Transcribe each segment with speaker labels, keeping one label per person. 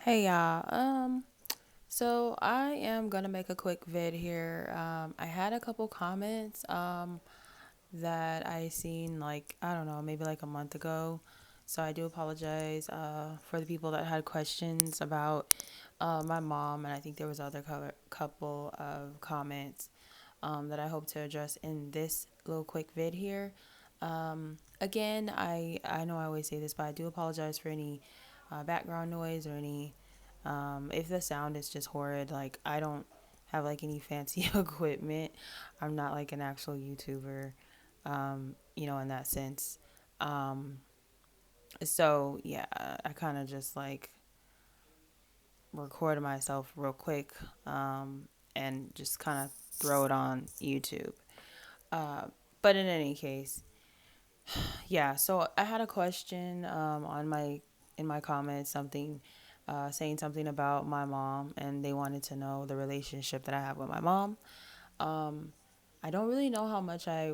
Speaker 1: Hey y'all. So I am gonna make a quick vid here. I had a couple comments that I seen like I don't know, maybe like a month ago. So I do apologize for the people that had questions about my mom, and I think there was other couple of comments that I hope to address in this little quick vid here. Again, I know I always say this, but I do apologize for any background noise or any if the sound is just horrid. Like I don't have like any fancy equipment. I'm not like an actual YouTuber, in that sense. Um, so yeah, I kind of just like recorded myself real quick and just kind of throw it on YouTube. Uh, but in any case, yeah. So I had a question on my in my comments, something saying something about my mom, and they wanted to know the relationship that I have with my mom. Um, I don't really know how much I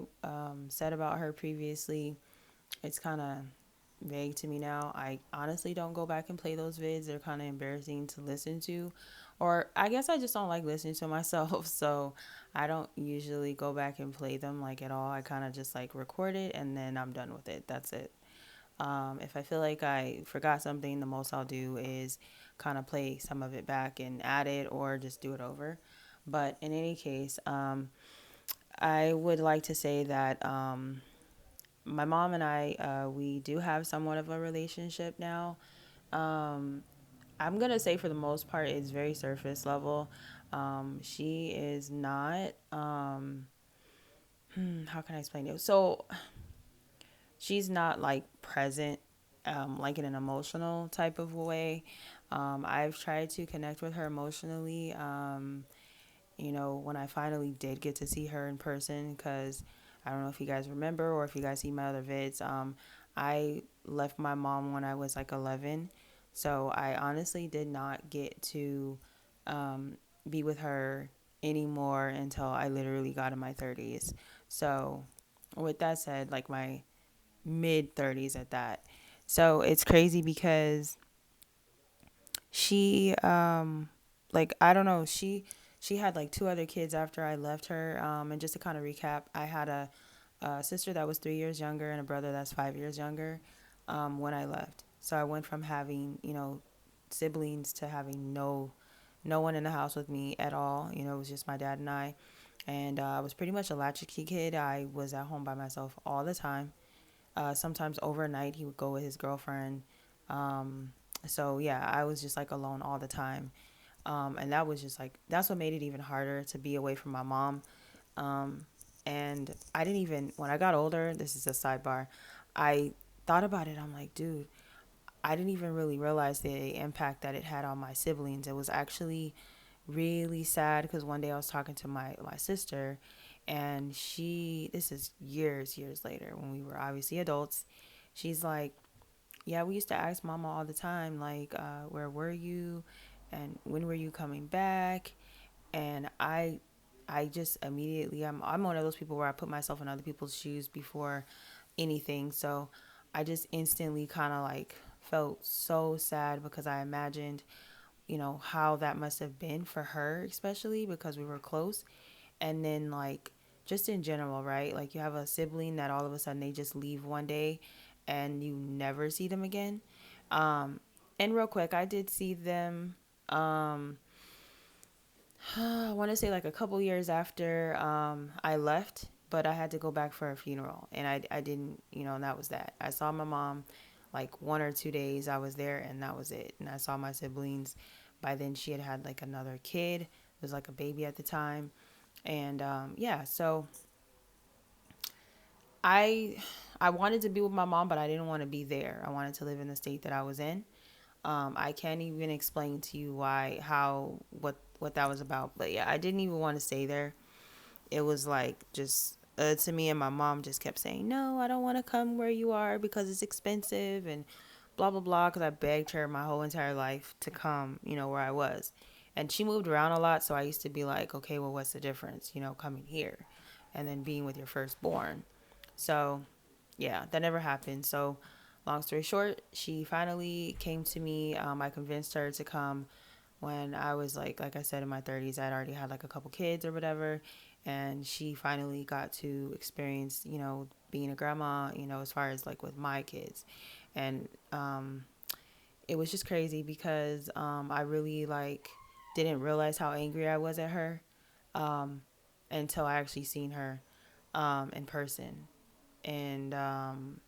Speaker 1: said about her previously. It's kind of vague to me now. I honestly don't go back and play those vids. They're kind of embarrassing to listen to. Or I guess I just don't like listening to myself. So I don't usually go back and play them like at all. I kind of just like record it and then I'm done with it. That's it. If I feel like I forgot something, the most I'll do is kind of play some of it back and add it or just do it over. But in any case, I would like to say that my mom and I, we do have somewhat of a relationship now. Um, I'm gonna say for the most part, it's very surface level. She is not. How can I explain it? So she's not like present, like in an emotional type of way. I've tried to connect with her emotionally. When I finally did get to see her in person, because I don't know if you guys remember or if you guys see my other vids. I left my mom when I was like 11. So I honestly did not get to um, be with her anymore until I literally got in my 30s. So, with that said, like my mid 30s at that. So it's crazy because she like I don't know, she had like two other kids after I left her. And just to kind of recap, I had a sister that was 3 years younger and a brother that's 5 years younger when I left. So I went from having, siblings to having no one in the house with me at all. It was just my dad and I. And I was pretty much a latchkey kid. I was at home by myself all the time. Sometimes overnight he would go with his girlfriend. Um, so yeah, I was just like alone all the time. And that was just like that's what made it even harder to be away from my mom. Um, and I didn't even when I got older. This is a sidebar. I thought about it. I'm like, dude, I didn't even really realize the impact that it had on my siblings. It was actually really sad because one day I was talking to my sister, and this is years later when we were obviously adults. She's like, yeah, we used to ask mama all the time, like, where were you, and when were you coming back? And I just immediately I'm one of those people where I put myself in other people's shoes before anything. So I just instantly kind of like felt so sad because I imagined, how that must have been for her, especially because we were close. And then, like, just in general, right? Like, you have a sibling that all of a sudden they just leave one day and you never see them again. Um, and real quick, I did see them. I want to say like a couple years after I left, but I had to go back for a funeral, and I didn't, and that was that. I saw my mom like 1 or 2 days. I was there, and that was it. And I saw my siblings. By then, she had had like another kid. It was like a baby at the time, and yeah. So I I wanted to be with my mom, but I didn't want to be there. I wanted to live in the state that I was in. I can't even explain to you why, how, what that was about. But yeah, I didn't even want to stay there. It was like just to me, and my mom just kept saying, "No, I don't want to come where you are because it's expensive and blah blah blah." Because I begged her my whole entire life to come, where I was, and she moved around a lot. So I used to be like, "Okay, well, what's the difference, coming here, and then being with your firstborn?" So yeah, that never happened. So Long story short, she finally came to me. I convinced her to come when I was like I said, in my 30s. I'd already had like a couple kids or whatever, and she finally got to experience, being a grandma, as far as like with my kids, and it was just crazy because I really like didn't realize how angry I was at her um, until I actually seen her in person. And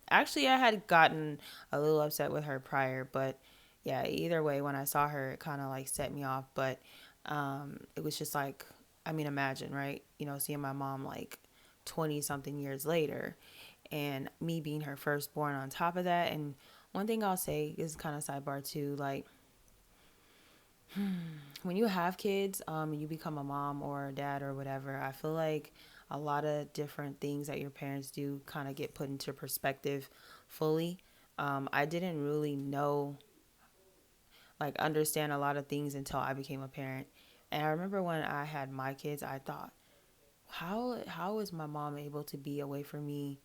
Speaker 1: actually, I had gotten a little upset with her prior, but yeah, either way, when I saw her, it kind of like set me off. But it was just like, I mean, imagine, right? Seeing my mom like 20 something years later, and me being her firstborn on top of that. And one thing I'll say is kind of sidebar too, like when you have kids, you become a mom or a dad or whatever, I feel like a lot of different things that your parents do kind of get put into perspective fully. I didn't really know, like, understand a lot of things until I became a parent. And I remember when I had my kids, I thought, how is my mom able to be away from me,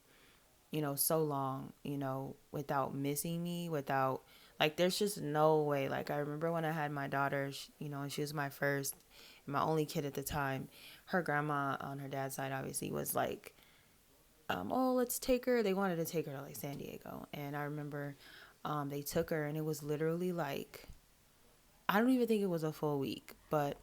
Speaker 1: so long, without missing me, without, like, there's just no way. Like, I remember when I had my daughter, and she was my first, my only kid at the time. Her grandma on her dad's side, obviously, was like, oh, let's take her. They wanted to take her to like San Diego. And I remember they took her, and it was literally like, I don't even think it was a full week, but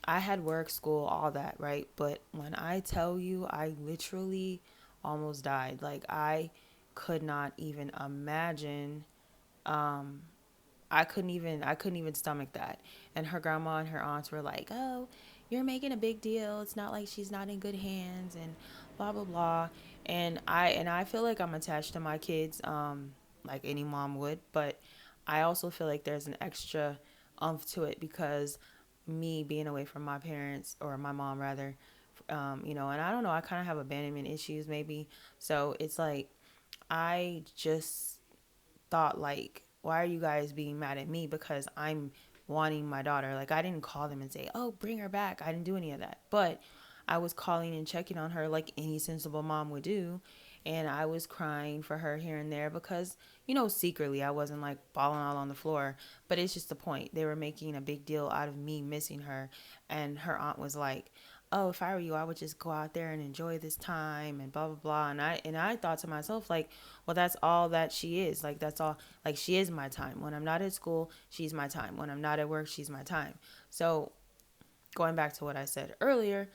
Speaker 1: I had work, school, all that, right? But when I tell you, I literally almost died. Like, I could not even imagine. Um, I couldn't even stomach that. And her grandma and her aunts were like, "Oh, you're making a big deal. It's not like she's not in good hands and blah blah blah." And I feel like I'm attached to my kids, like any mom would, but I also feel like there's an extra umph to it because me being away from my parents, or my mom rather, and I don't know, I kind of have abandonment issues maybe. So it's like I just thought, like, why are you guys being mad at me because I'm wanting my daughter? Like, I didn't call them and say, oh, bring her back. I didn't do any of that. But I was calling and checking on her like any sensible mom would do. And I was crying for her here and there because, secretly I wasn't like bawling all on the floor. But it's just the point. They were making a big deal out of me missing her. And her aunt was like, oh, if I were you, I would just go out there and enjoy this time and blah blah blah. And I thought to myself, like, well, that's all that she is. Like, that's all. Like, she is my time. When I'm not at school, she's my time. When I'm not at work, she's my time. So going back to what I said earlier,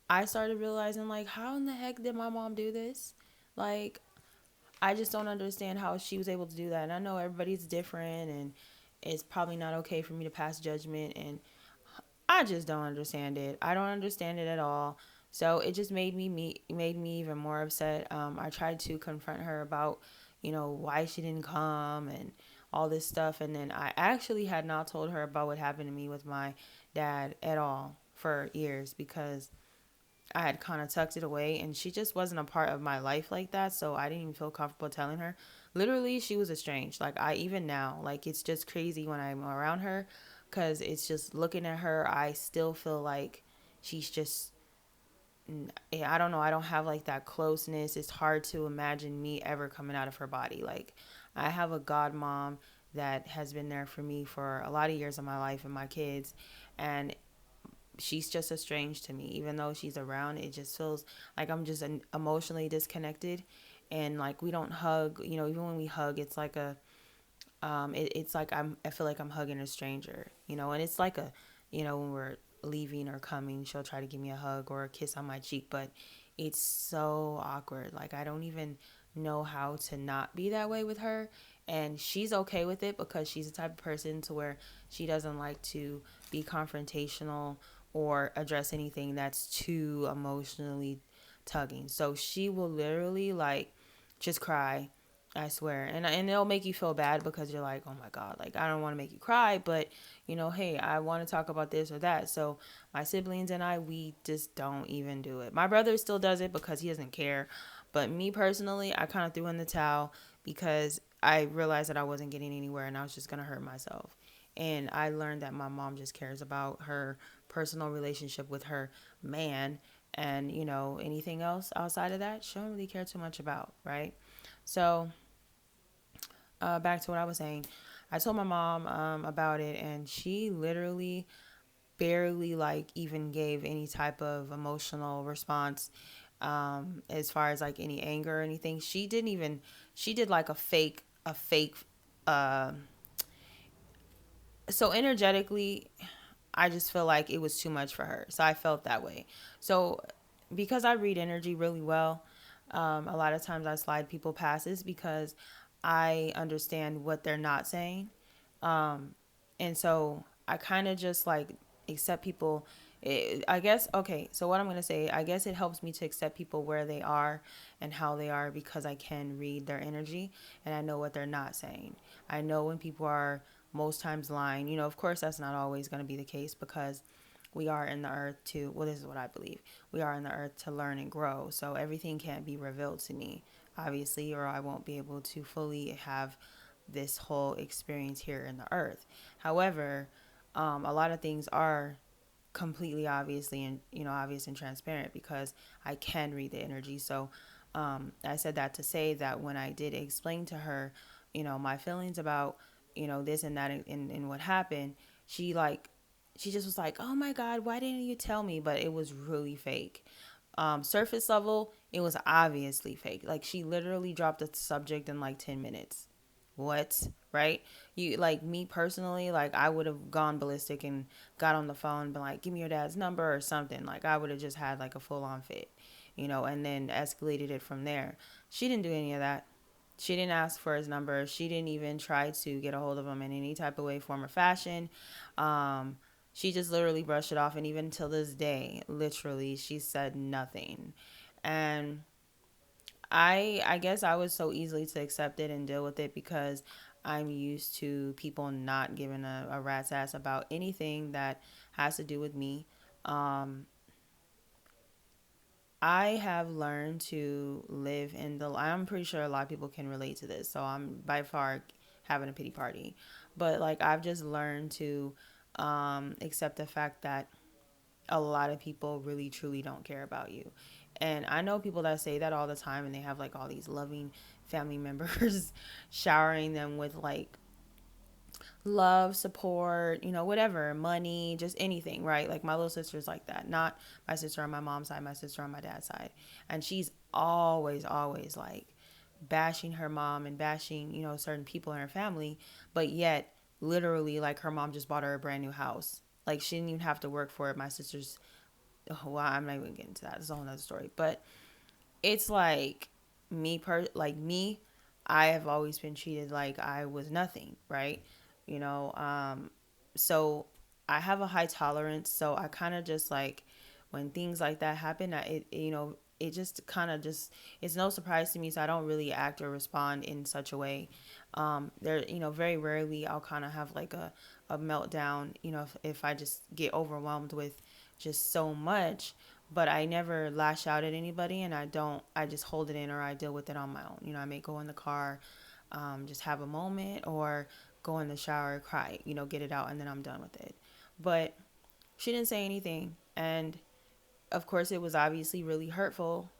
Speaker 1: I started realizing, like, how in the heck did my mom do this? Like, I just don't understand how she was able to do that. And I know everybody's different, and it's probably not okay for me to pass judgment, and I just don't understand it. I don't understand it at all. So it just made me even more upset. I tried to confront her about, why she didn't come and all this stuff, and then I actually had not told her about what happened to me with my dad at all for years because I had kind of tucked it away, and she just wasn't a part of my life like that. So I didn't even feel comfortable telling her. Literally, she was estranged. Like, I even now, like, it's just crazy when I'm around her because it's just looking at her. I still feel like she's just, I don't know. I don't have like that closeness. It's hard to imagine me ever coming out of her body. Like, I have a god mom that has been there for me for a lot of years of my life and my kids. And she's just estranged to me. Even though she's around, it just feels like I'm just emotionally disconnected. And like, we don't hug, even when we hug, it's like it's like I feel like I'm hugging a stranger, and it's like when we're leaving or coming, she'll try to give me a hug or a kiss on my cheek, but it's so awkward. Like, I don't even know how to not be that way with her. And she's okay with it because she's the type of person to where she doesn't like to be confrontational or address anything that's too emotionally tugging. So she will literally like just cry, I swear. And it'll make you feel bad because you're like, "Oh my god, like, I don't want to make you cry, but hey, I want to talk about this or that." So my siblings and I, we just don't even do it. My brother still does it because he doesn't care. But me personally, I kind of threw in the towel because I realized that I wasn't getting anywhere and I was just going to hurt myself. And I learned that my mom just cares about her personal relationship with her man, and anything else outside of that, she don't really care too much about, right? So back to what I was saying. I told my mom about it, and she literally barely like even gave any type of emotional response, as far as like any anger or anything. She didn't even. She did like a fake. Uh, so energetically, I just feel like it was too much for her. So I felt that way. So because I read energy really well, a lot of times I slide people passes because I understand what they're not saying. And so I kind of just like accept people. I guess, okay, so what I'm going to say, I guess it helps me to accept people where they are and how they are because I can read their energy and I know what they're not saying. I know when people are most times lying. Of course, that's not always going to be the case because we are in the earth to, well, this is what I believe. We are in the earth to learn and grow. So everything can't be revealed to me, obviously, or I won't be able to fully have this whole experience here in the earth. However, a lot of things are completely obviously and obvious and transparent because I can read the energy. So I said that to say that when I did explain to her, my feelings about this and that and what happened, she like she just was like, oh my god, why didn't you tell me? But it was really fake. Surface level, it was obviously fake. Like she literally dropped the subject in like 10 minutes. What? Right? You like me personally, like I would have gone ballistic and got on the phone and been like, give me your dad's number or something. Like I would have just had like a full on fit, and then escalated it from there. She didn't do any of that. She didn't ask for his number. She didn't even try to get a hold of him in any type of way, form, or fashion. Um, she just literally brushed it off. And even till this day, literally, she said nothing. And I guess I was so easily to accept it and deal with it because I'm used to people not giving a rat's ass about anything that has to do with me. Um, I have learned to live in the. I'm pretty sure a lot of people can relate to this, so I'm by far having a pity party. But like I've just learned to accept the fact that a lot of people really truly don't care about you. And I know people that say that all the time and they have like all these loving family members showering them with like love, support, whatever, money, just anything, right? Like my little sister's like that. Not my sister on my mom's side, my sister on my dad's side. And she's always like bashing her mom and bashing, certain people in her family, but yet literally like her mom just bought her a brand new house. Like she didn't even have to work for it. My sister's, oh, well, I'm not even getting into that. It's a whole nother story. But it's like like me, I have always been treated like I was nothing, right? You know, so I have a high tolerance, so I kind of just like when things like that happen, it just kind of just it's no surprise to me, so I don't really act or respond in such a way. There, very rarely I'll kind of have like a meltdown, if I just get overwhelmed with just so much, but I never lash out at anybody, and I just hold it in or I deal with it on my own. I may go in the car, just have a moment, or go in the shower, cry, get it out, and then I'm done with it. But she didn't say anything, and of course it was obviously really hurtful,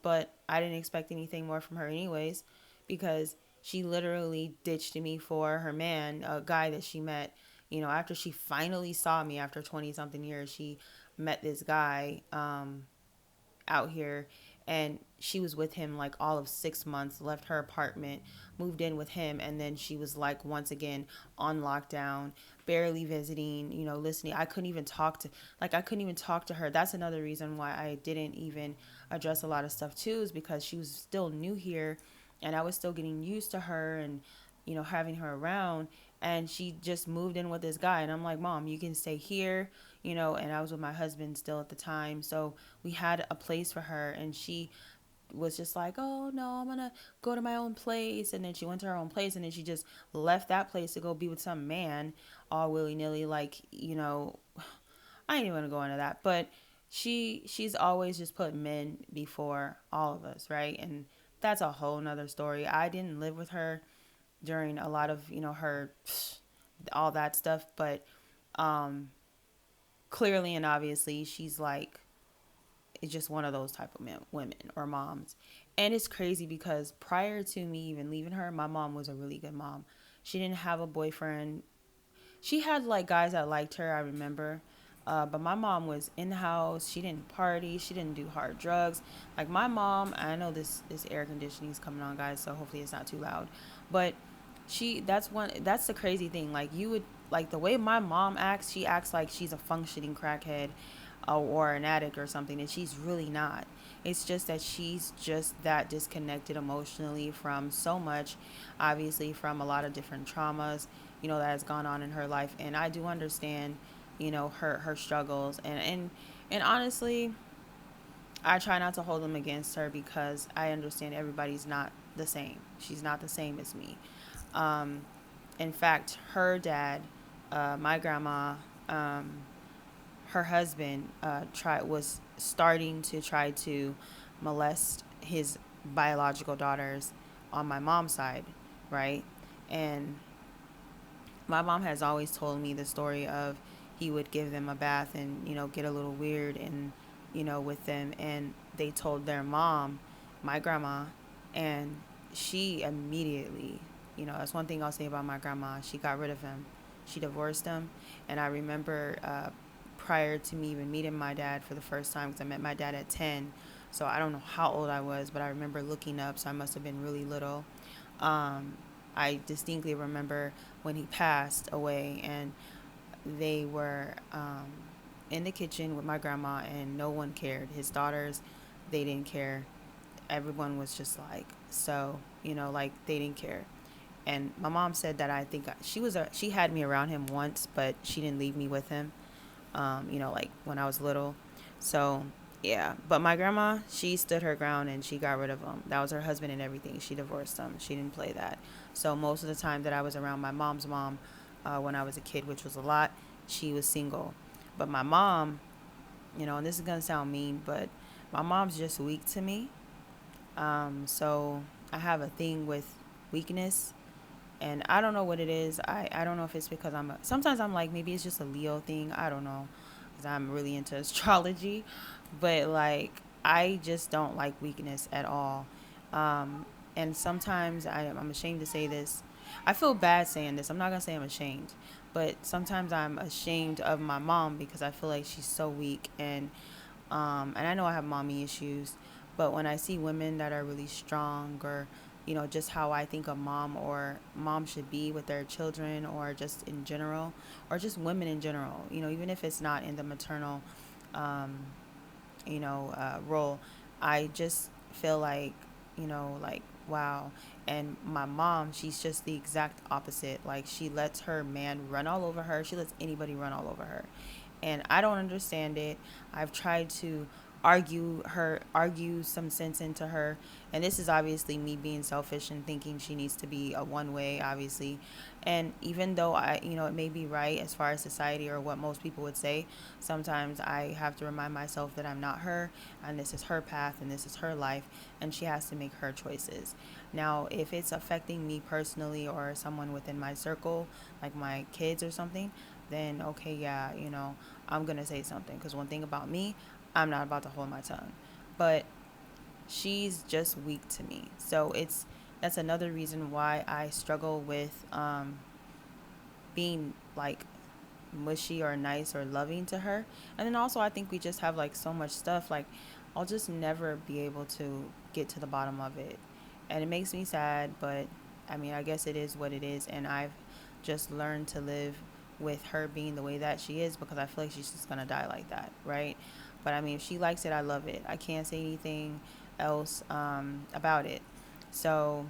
Speaker 1: but I didn't expect anything more from her anyways, because she literally ditched me for her man, a guy that she met, after she finally saw me after 20 something years. She met this guy out here, and she was with him like all of 6 months, left her apartment, moved in with him, and then she was like once again on lockdown, barely visiting, listening. I couldn't even talk to her. That's another reason why I didn't even address a lot of stuff too, is because she was still new here and I was still getting used to her and having her around, and she just moved in with this guy, and I'm like, mom, you can stay here, and I was with my husband still at the time, so we had a place for her, and she was just like, oh no, I'm gonna go to my own place, and then she went to her own place, and then she just left that place to go be with some man all willy-nilly, like, I ain't even gonna go into that, but she's always just put men before all of us, right? And that's a whole nother story. I didn't live with her during a lot of her all that stuff, but um clearly and obviously she's like is just one of those type of women or moms. And it's crazy because prior to me even leaving her, my mom was a really good mom. She didn't have a boyfriend. She had like guys that liked her, I remember. But my mom was in the house. She didn't party. She didn't do hard drugs. Like my mom, I know this air conditioning is coming on, guys, so hopefully it's not too loud. But that's the crazy thing. Like you would like the way my mom acts. She acts like she's a functioning crackhead, or an addict or something, and she's really not. It's just that she's just that disconnected emotionally from so much, obviously from a lot of different traumas, that has gone on in her life. And I do understand, her struggles, and honestly, I try not to hold them against her because I understand everybody's not the same. She's not the same as me. Um, in fact, her dad, my grandma, um, her husband was starting to try to molest his biological daughters on my mom's side, right? And my mom has always told me the story of he would give them a bath and get a little weird and with them, and they told their mom, my grandma, and she immediately, that's one thing I'll say about my grandma, she got rid of him. She divorced him. And I remember prior to me even meeting my dad for the first time, because I met my dad at 10, so I don't know how old I was, but I remember looking up, so I must have been really little. um, I distinctly remember when he passed away, and they were in the kitchen with my grandma, and no one cared. His daughters, they didn't care. Everyone was just like, so, like they didn't care. And my mom said that I think she had me around him once, but she didn't leave me with him, like when I was little. So, yeah. But my grandma, she stood her ground and she got rid of him. That was her husband and everything. She divorced him. She didn't play that. So, most of the time that I was around my mom's mom, when I was a kid, which was a lot, she was single. But my mom, and this is going to sound mean, but my mom's just weak to me. So, I have a thing with weakness, and I don't know what it is. I don't know if it's because sometimes I'm like, maybe it's just a Leo thing. I don't know, because I'm really into astrology, but like I just don't like weakness at all. Um, and sometimes I'm ashamed to say this. I feel bad saying this. I'm not gonna say I'm ashamed, but sometimes I'm ashamed of my mom because I feel like she's so weak, and I know I have mommy issues, but when I see women that are really strong, or just how I think a mom or mom should be with their children, or just in general, or just women in general, even if it's not in the maternal um, role, I just feel like wow. And my mom, she's just the exact opposite. Like she lets her man run all over her. She lets anybody run all over her, and I don't understand it. I've tried to argue some sense into her, and this is obviously me being selfish and thinking she needs to be a one way, obviously. And even though it may be right as far as society or what most people would say, sometimes I have to remind myself that I'm not her, and this is her path, and this is her life, and she has to make her choices. Now, if it's affecting me personally or someone within my circle, like my kids or something, then okay, yeah, I'm going to say something. Because one thing about me, I'm not about to hold my tongue. But she's just weak to me. So that's another reason why I struggle with being like mushy or nice or loving to her. And then also, I think we just have like so much stuff. Like, I'll just never be able to get to the bottom of it. And it makes me sad, but I mean, I guess it is what it is. And I've just learned to live with her being the way that she is, because I feel like she's just going to die like that, right? But I mean, if she likes it, I love it. I can't say anything else about it. So,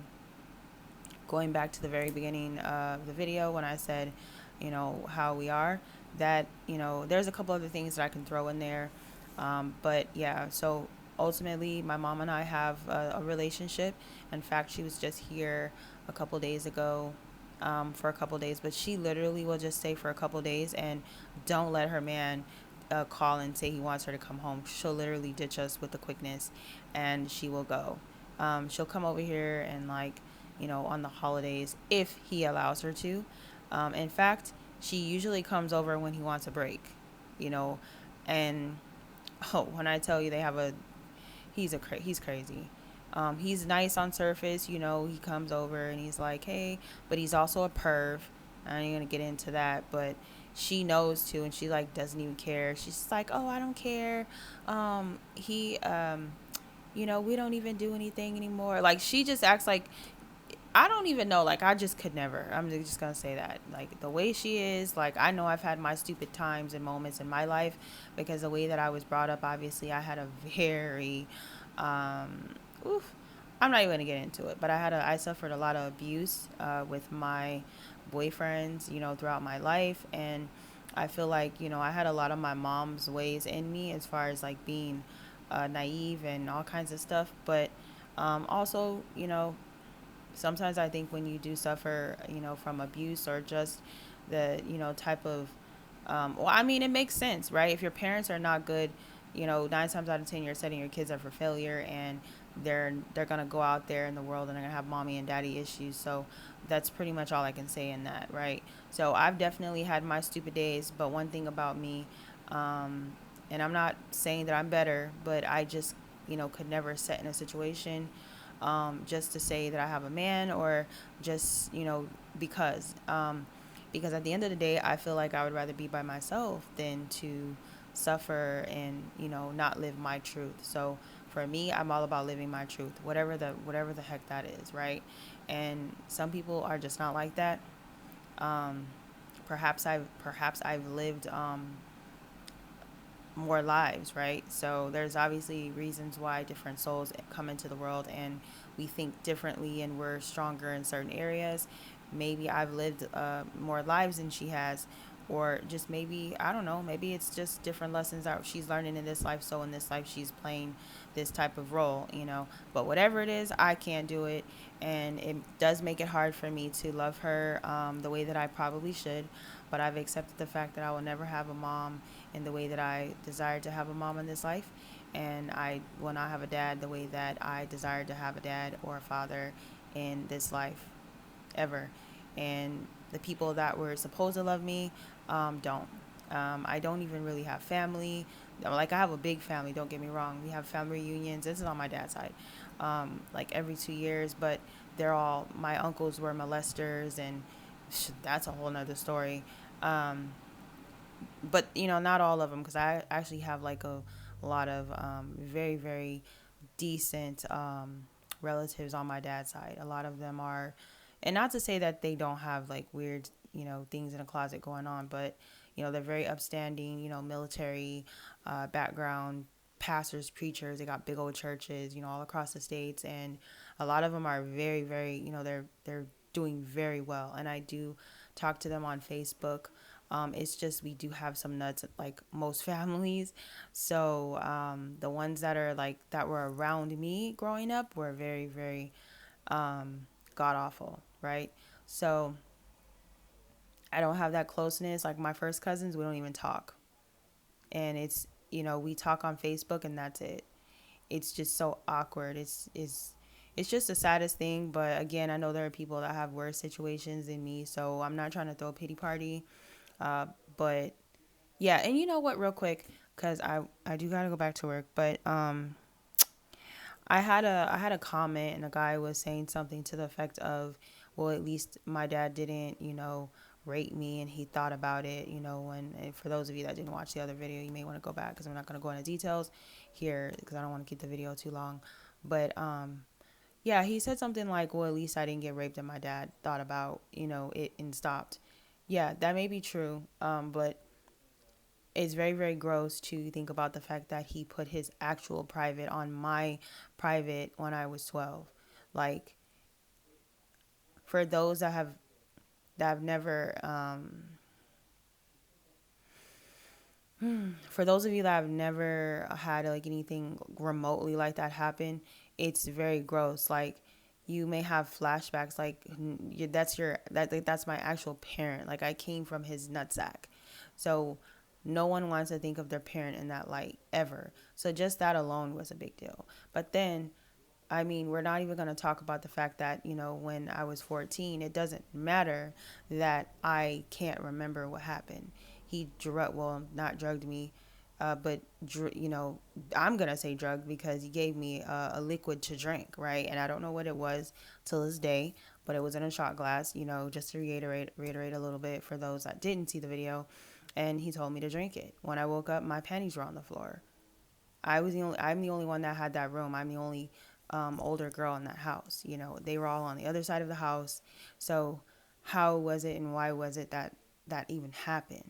Speaker 1: going back to the very beginning of the video when I said, how we are, that, there's a couple other things that I can throw in there. But yeah, so ultimately, my mom and I have a relationship. In fact, she was just here a couple days ago, for a couple days, but she literally will just stay for a couple days and don't let her man call and say he wants her to come home. She'll literally ditch us with the quickness, and she will go. She'll come over here and like, on the holidays if he allows her to. In fact, she usually comes over when he wants a break, you know, and Oh, when I tell you they have a he's crazy. He's nice on surface, you know. He comes over and he's like, "Hey," but he's also a perv. I ain't gonna get into that, but she knows too, and she like doesn't even care. She's just like, "Oh, I don't care." He, you know, we don't even do anything anymore. Like she just acts like I don't even know. Like, I just could never. I'm just going to say that. Like, the way she is, like, I know I've had my stupid times and moments in my life because the way that I was brought up, obviously, I had a very, oof, I'm not even going to get into it, but I suffered a lot of abuse with my boyfriends, you know, throughout my life. And I feel like, you know, I had a lot of my mom's ways in me as far as, like, being naive and all kinds of stuff. But also, you know, sometimes I think when you do suffer, you know, from abuse or just the, you know, type of, well, I mean, it makes sense, right? If your parents are not good, you know, 9 times out of 10, you're setting your kids up for failure, and they're gonna go out there in the world and they're gonna have mommy and daddy issues. So that's pretty much all I can say in that, right? So I've definitely had my stupid days, but one thing about me, um, and I'm not saying that I'm better, but I just, you know, could never set in a situation just to say that I have a man or just, you know, because. Because at the end of the day, I feel like I would rather be by myself than to suffer and, you know, not live my truth. So for me, I'm all about living my truth, whatever the heck that is, right? And some people are just not like that. Um, perhaps I've lived more lives, right? So there's obviously reasons why different souls come into the world and we think differently and we're stronger in certain areas. Maybe I've lived more lives than she has, or just maybe, I don't know, maybe it's just different lessons that she's learning in this life. So in this life, she's playing this type of role, you know. But whatever it is, I can't do it. And it does make it hard for me to love her the way that I probably should. But I've accepted the fact that I will never have a mom in the way that I desired to have a mom in this life. And I will not have a dad the way that I desired to have a dad or a father in this life, ever. And the people that were supposed to love me don't. I don't even really have family. Like, I have a big family, don't get me wrong. We have family reunions. This is on my dad's side, like every 2 years, but my uncles were molesters, and that's a whole nother story. Um, but you know, not all of them, because I actually have like a lot of very very decent relatives on my dad's side. A lot of them are, and not to say that they don't have like weird, you know, things in the closet going on, but you know, they're very upstanding, you know, military background, pastors, preachers. They got big old churches, you know, all across the states, and a lot of them are very very, you know, they're doing very well. And I do talk to them on Facebook. It's just we do have some nuts like most families. So the ones that are like that were around me growing up were very, very god awful, right? So I don't have that closeness. Like my first cousins, we don't even talk, and it's, you know, we talk on Facebook and that's it. It's just so awkward. It's just the saddest thing. But again, I know there are people that have worse situations than me, so I'm not trying to throw a pity party. Uh, but yeah, and you know what, real quick, because I do gotta go back to work, but I had a comment, and a guy was saying something to the effect of, well, at least my dad didn't, you know, rape me, and he thought about it, you know. And for those of you that didn't watch the other video, you may want to go back because I'm not going to go into details here because I don't want to keep the video too long. But yeah, he said something like, well, at least I didn't get raped, and my dad thought about, you know, it and stopped. Yeah, that may be true, but it's very very gross to think about the fact that he put his actual private on my private when I was 12. Like, for those that have never for those of you that have never had like anything remotely like that happen, it's very gross. Like, you may have flashbacks like, that's my actual parent. Like, I came from his nutsack. So no one wants to think of their parent in that light ever. So just that alone was a big deal. But then, I mean, we're not even going to talk about the fact that, you know, when I was 14, it doesn't matter that I can't remember what happened. Well, not drugged me. but I'm gonna say drug because he gave me a liquid to drink, right? And I don't know what it was till this day, but it was in a shot glass. Just to reiterate a little bit for those that didn't see the video, and he told me to drink it. When I woke up, my panties were on the floor. I'm the only one that had that room. I'm the only older girl in that house. They were all on the other side of the house. So how was it and why was it that that even happened?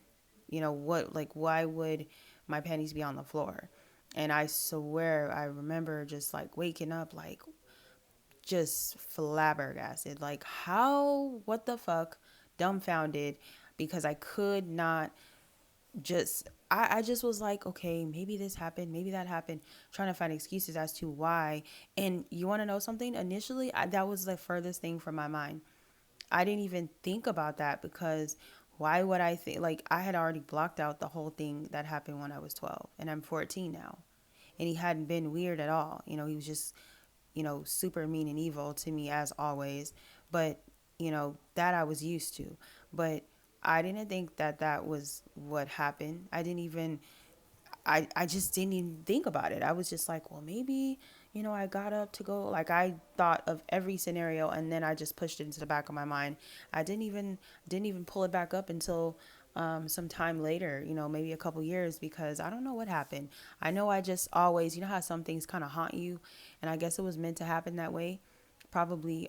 Speaker 1: Why would my panties be on the floor? And I swear I remember just like waking up like just flabbergasted. Like, how, what the fuck, dumbfounded, because I could not I just was like, okay, maybe this happened, maybe that happened, trying to find excuses as to why. And you want to know something? Initially, that was the furthest thing from my mind. I didn't even think about that because why would I think? Like, I had already blocked out the whole thing that happened when I was 12, and I'm 14 now. And he hadn't been weird at all. He was just, super mean and evil to me as always. But, that I was used to. But I didn't think that that was what happened. I just didn't even think about it. I was just like, well, maybe, I got up to go. Like, I thought of every scenario and then I just pushed it into the back of my mind. I didn't even pull it back up until some time later, maybe a couple years, because I don't know what happened. I know I just always, how some things kind of haunt you, and I guess it was meant to happen that way. Probably,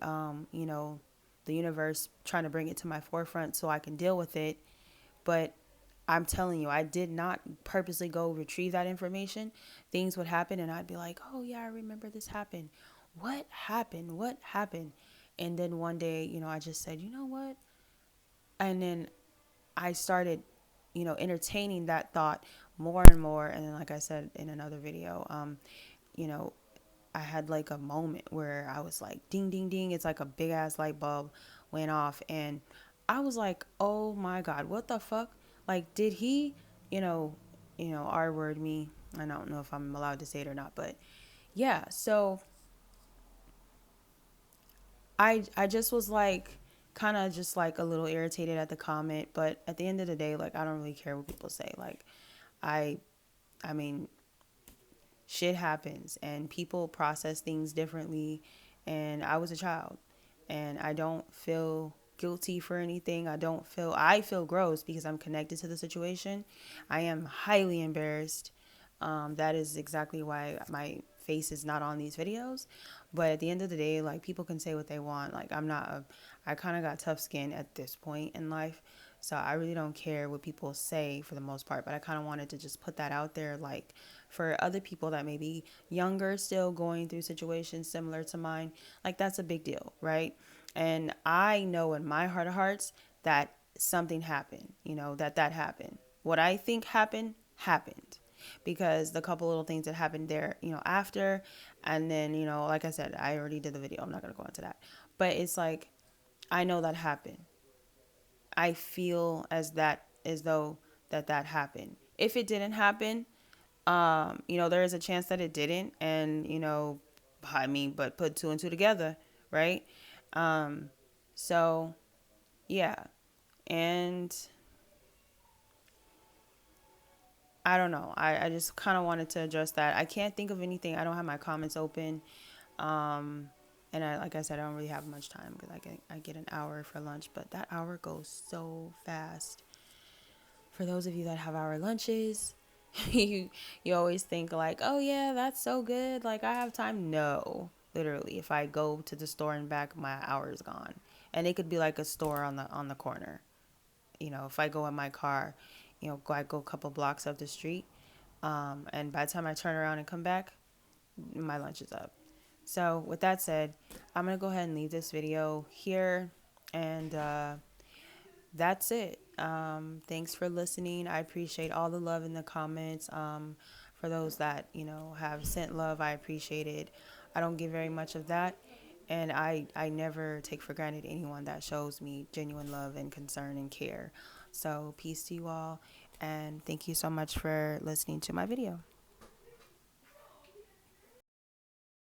Speaker 1: the universe trying to bring it to my forefront so I can deal with it. But I'm telling you, I did not purposely go retrieve that information. Things would happen and I'd be like, oh yeah, I remember this happened. What happened? What happened? And then one day, I just said, you know what? And then I started, entertaining that thought more and more. And then, like I said in another video, you know, I had like a moment where I was like, ding, ding, ding. It's like a big ass light bulb went off. And I was like, oh my God, what the fuck? Like, did he, you know, R word me? I don't know if I'm allowed to say it or not, but yeah. So I just was like, kind of just like a little irritated at the comment. But at the end of the day, like, I don't really care what people say. Like, I, I mean, shit happens and people process things differently, and I was a child and I don't feel guilty for anything. I feel gross because I'm connected to the situation. I am highly embarrassed. That is exactly why my face is not on these videos. But at the end of the day, like, people can say what they want. Like, I kind of got tough skin at this point in life. So I really don't care what people say for the most part, but I kind of wanted to just put that out there, like, for other people that may be younger, still going through situations similar to mine. Like, that's a big deal, right? And I know in my heart of hearts that something happened, that happened. What I think happened, because the couple little things that happened there, after, and then, like I said, I already did the video. I'm not going to go into that. But it's like, I know that happened. I feel as though that happened. If it didn't happen, there is a chance that it didn't, and I mean, but put two and two together, right? Um, so yeah, and I don't know. I just kind of wanted to address that. I can't think of anything. I don't have my comments open. Um, and like I said, I don't really have much time because I get an hour for lunch, but that hour goes so fast. For those of you that have hour lunches, you always think like, oh yeah, that's so good. Like, I have time. No, literally, if I go to the store and back, my hour is gone. And it could be like a store on the corner. If I go in my car, I go a couple blocks up the street, and by the time I turn around and come back, my lunch is up. So with that said, I'm gonna go ahead and leave this video here, and that's it. Thanks for listening. I appreciate all the love in the comments. For those that have sent love, I appreciate it. I don't get very much of that, and I never take for granted anyone that shows me genuine love and concern and care. So peace to you all, and thank you so much for listening to my video.